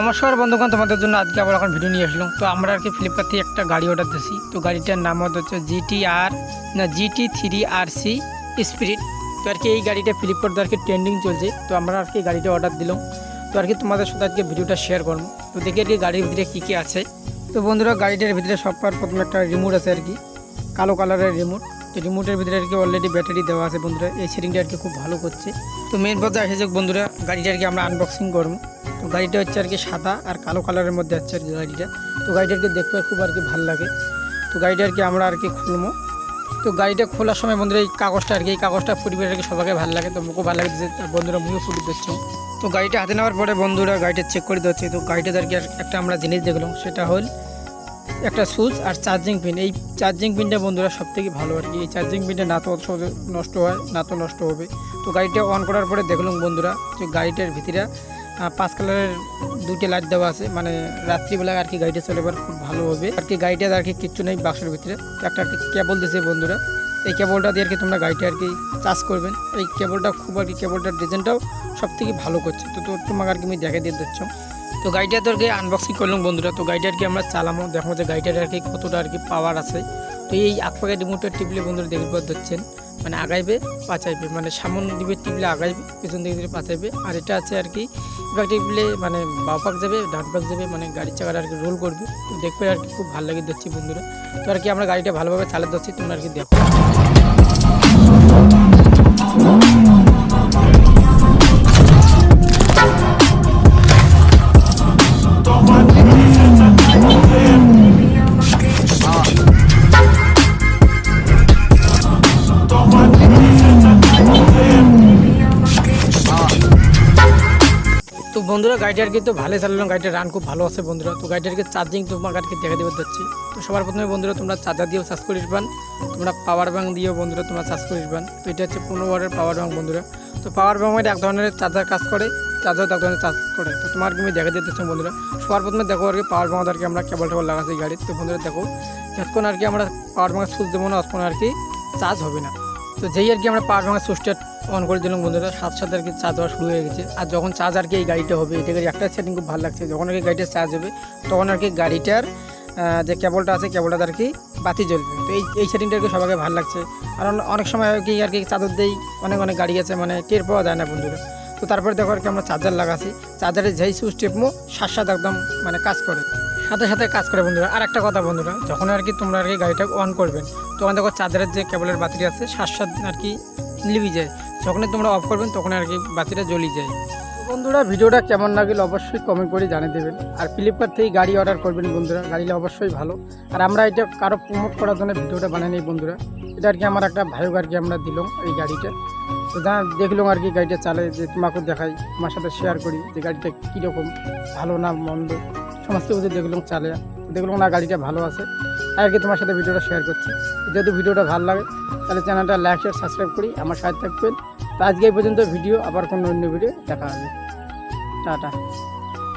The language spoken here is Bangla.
নমস্কার বন্ধুগণ, তোমাদের জন্য আজকে আবার এখন ভিডিও নিয়ে আসলাম। তো আমরা আর কি ফ্লিপকার্ট থেকে একটা গাড়ি অর্ডার দিয়েছি। তো গাড়িটার নাম হচ্ছে GT3RC স্পিরিট। তো আর কি এই গাড়িটা ফ্লিপকার্ট আর কি ট্রেন্ডিং চলছে। তো আমরা আর কি গাড়িটা অর্ডার দিলাম। তো আর কি তোমাদের সাথে আজকে ভিডিওটা শেয়ার করবো। তো দেখি আর কি গাড়ির ভিতরে কী আছে। তো বন্ধুরা, গাড়িটার ভিতরে সবার প্রথমে একটা রিমোট আছে আর কি, কালো কালারের রিমোট। তো রিমোটের ভিতরে আর কি অলরেডি ব্যাটারি দেওয়া আছে বন্ধুরা। এই সেটিংটা আর কি খুব ভালো করছে। তো মেন পথে এসে যাক বন্ধুরা, গাড়িটা আর কি আমরা আনবক্সিং করবো। তো গাড়িটা হচ্ছে আর কি সাদা আর কালো কালারের মধ্যে আছে আর কি গাড়িটা। তো গাড়িটাকে দেখতে খুব আর কি ভালো লাগে। তো গাড়িটা আর কি আমরা আর কি খুলবো। তো গাড়িটা খোলার সময় বন্ধুরা এই কাগজটা আর কি, এই কাগজটা ফুটবে আর কি সবাইকে ভালো লাগে। তো মুখও ভালো লাগে বন্ধুরা, মুখে ফুটে দিচ্ছে। তো গাড়িটা হাতে নেওয়ার পরে বন্ধুরা গাড়িটা চেক করে দিচ্ছে। তো গাড়িটাতে আর কি একটা আমরা জিনিস দেখলাম, সেটা হল একটা সুইচ আর চার্জিং পিন। এই চার্জিং পিনটা বন্ধুরা সব থেকে ভালো আর কি। এই চার্জিং পিনটা না তো নষ্ট হয় না তো নষ্ট হবে। তো গাড়িটা অন করার পরে দেখলাম বন্ধুরা যে গাড়িটার ভিতরে 5 কালারের 2টা লাইট দেওয়া আছে। মানে রাত্রিবেলা আর কি গাড়িটা চলে এবার খুব ভালো হবে আর কি। গাড়িটা আর কি কিচ্ছু নেই বাক্সের ভিতরে। একটা আর কি কেবল দিয়েছে বন্ধুরা। এই কেবলটা দিয়ে আর কি তোমরা গাড়িটা আর কি চার্জ করবেন। এই কেবলটা খুব আর কি, কেবলটার ডিজাইনটাও সব থেকে ভালো করছে। তো তোমাকে আর কি আমি দেখে দিয়ে দিচ্ছ। তো গাড়িটা তো আর কি আনবক্সিং করলাম বন্ধুরা। তো গাড়িটা আর কি আমরা চালামো, দেখো যে গাড়িটার আর কি কতটা আর কি পাওয়ার আছে। তো এই আকপাকে রিমোটের টিপলে বন্ধুরা দেখতে পাচ্ছেন, মানে আগাইবে পাচাইবে, মানে সামনে দিবে টিপলে আগাইবে, পিছন দিকে দিলে পাচাইবে। আর এটা আছে আর কি এবার টিপলে মানে বাঁ পাক যাবে ডান পাক যাবে, মানে গাড়ির চাকাটা আর কি রোল করবে। তো দেখবে আর কি খুব ভালো লাগে দিচ্ছি বন্ধুরা। তো আর কি আমরা গাড়িটা ভালোভাবে চালাতে যাচ্ছি, তোমরা আর কি দেখো। তো বন্ধুরা গাড়িটা আর কি তো ভালো চালালাম, গাড়িটা রান খুব ভালো আছে বন্ধুরা। তো গাড়িটার কি চার্জিং তোমাকে আর কি দেখে দেবে যাচ্ছি। তো সবার প্রথমে বন্ধুরা তোমরা চার্জার দিয়েও চার্জ করে আসবেন, তোমরা পাওয়ার ব্যাঙ্ক দিয়েও বন্ধুরা তোমরা চার্জ করে আসবেন। তো এটা হচ্ছে 15 ওয়াটের পাওয়ার ব্যাঙ্ক বন্ধুরা। তো পাওয়ার ব্যাঙ্কের এক ধরনের চার্জার কাজ করে, চার্জার এক ধরনের চার্জ করে। তো তোমার আমি দেখে দিতেছি বন্ধুরা। সবার প্রথমে দেখো আর কি পাওয়ার ব্যাঙ্ক আর কি আমরা কেবল টেবল লাগাচ্ছি গাড়ির। তো বন্ধুরা দেখো যতক্ষণ আর কি আমরা পাওয়ার ব্যাঙ্কের সুইচ দেবো না ততক্ষণ আর কি চার্জ হবে না। তো যেই আর কি আমরা পাওয়ার ব্যাঙ্কের সুইচটা অন করে দিলাম বন্ধুরা, সাথে আর কি চার্জ হওয়া শুরু হয়ে গেছে। আর যখন চার্জ আর কি এই গাড়িটা হবে, এটা একটা সেটিং খুব ভালো লাগছে। যখন আর কি গাড়িটা চার্জ হবে তখন আর কি গাড়িটার যে কেবলটা আছে কেবলটা আর কি বাতি জ্বলবে। তো এই সেটিংটা আর কি সবাইকে ভালো লাগছে। আর অনেক সময় আর কি চার্জার দিয়েই অনেক গাড়ি আছে, মানে টের পাওয়া যায় না বন্ধুরা। তো তারপরে দেখো আর কি আমরা চার্জার লাগাচ্ছি। চার্জারে যেই সুইচ টিপমো সাথে একদম মানে কাজ করে, সাথে কাজ করে বন্ধুরা। আর একটা কথা বন্ধুরা, যখন আর কি তোমরা আর কি গাড়িটা অন করবেন তখন দেখো চার্জারের যে কেবলের বাতিটা আছে সাথে আর কি লিভি যায়। যখনই তোমরা অফ করবেন তখন আর কি বাতিটা জ্বলি যায়। বন্ধুরা ভিডিওটা কেমন লাগলো অবশ্যই কমেন্ট করে জানিয়ে দেবেন। আর ফ্লিপকার্ট থেকে গাড়ি অর্ডার করবেন বন্ধুরা, গাড়িটা অবশ্যই ভালো। আর আমরা এটা কারো প্রমোট করার জন্য ভিডিওটা বানিয়ে নিই বন্ধুরা। এটা আর কি আমার একটা ভাইও আর কি আমরা দিলাম এই গাড়িটা। তো দেখলাম আর কি গাড়িটা চালে, যে তোমাকেও দেখাই, তোমার সাথে শেয়ার করি যে গাড়িটা কীরকম ভালো না মন্দ সমস্ত কিছু দেখলাম চালে। দেখলাম না গাড়িটা ভালো আছে, আর কি তোমার সাথে ভিডিওটা শেয়ার করছি। যদি ভিডিওটা ভালো লাগে তাহলে চ্যানেলটা লাইক শেয়ার সাবস্ক্রাইব করি, আমার সাথে থাকবেন। তো আজকে এই পর্যন্ত ভিডিও, আবার কোনো অন্য ভিডিও দেখা হবে। টাটা।